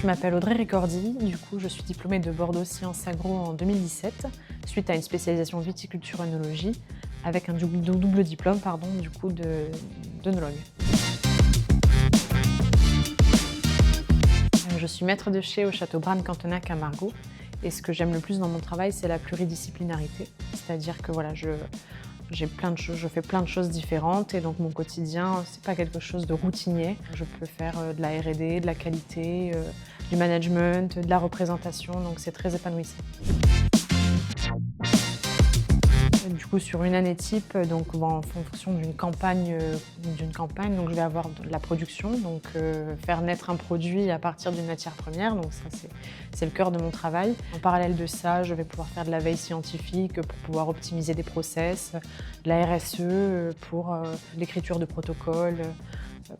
Je m'appelle Audrey Ricordi, du coup je suis diplômée de Bordeaux Sciences Agro en 2017, suite à une spécialisation viticulture-œnologie, avec un double diplôme d'œnologue. Je suis maître de chai au château Braine-Cantenac à Margaux, et ce que j'aime le plus dans mon travail, c'est la pluridisciplinarité, c'est-à-dire que voilà, je fais plein de choses différentes et donc mon quotidien, c'est pas quelque chose de routinier. Je peux faire de la R&D, de la qualité, du management, de la représentation, donc c'est très épanouissant. Du coup, sur une année type, donc en fonction d'une campagne, donc je vais avoir de la production, donc faire naître un produit à partir d'une matière première, donc ça c'est le cœur de mon travail. En parallèle de ça, je vais pouvoir faire de la veille scientifique pour pouvoir optimiser des process, de la RSE pour l'écriture de protocoles,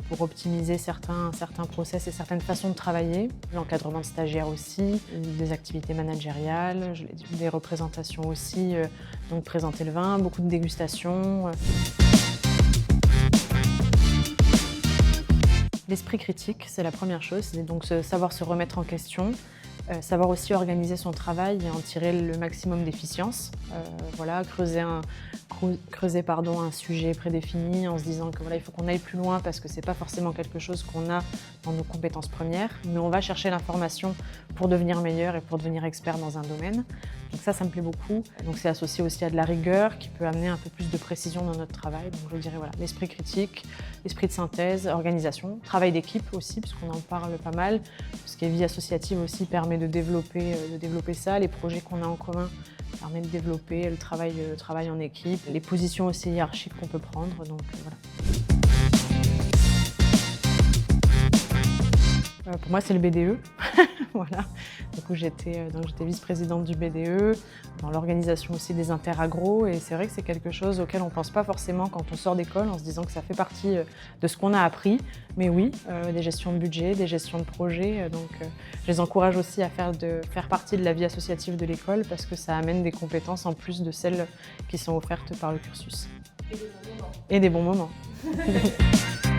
pour optimiser certains process et certaines façons de travailler, l'encadrement de stagiaires aussi, des activités managériales, des représentations aussi, donc présenter le vin, beaucoup de dégustations. L'esprit critique, c'est la première chose, c'est donc savoir se remettre en question, savoir aussi organiser son travail et en tirer le maximum d'efficience. Voilà, creuser un sujet prédéfini en se disant que voilà, il faut qu'on aille plus loin parce que c'est pas forcément quelque chose qu'on a dans nos compétences premières, mais on va chercher l'information pour devenir meilleur et pour devenir expert dans un domaine. Donc ça me plaît beaucoup. Donc c'est associé aussi à de la rigueur qui peut amener un peu plus de précision dans notre travail. Donc je dirais voilà, l'esprit critique, l'esprit de synthèse, organisation, travail d'équipe aussi, parce qu'on en parle pas mal. Ce qui est vie associative aussi permet de développer ça. Les projets qu'on a en commun permettent de développer le travail en équipe, les positions aussi hiérarchiques qu'on peut prendre. Donc voilà. Pour moi, c'est le BDE. Voilà. Du coup, j'étais vice-présidente du BDE, dans l'organisation aussi des interagros, et c'est vrai que c'est quelque chose auquel on ne pense pas forcément quand on sort d'école, en se disant que ça fait partie de ce qu'on a appris. Mais oui, des gestions de budget, des gestions de projets, donc je les encourage aussi à faire partie de la vie associative de l'école parce que ça amène des compétences en plus de celles qui sont offertes par le cursus. Et des bons moments. Et des bons moments.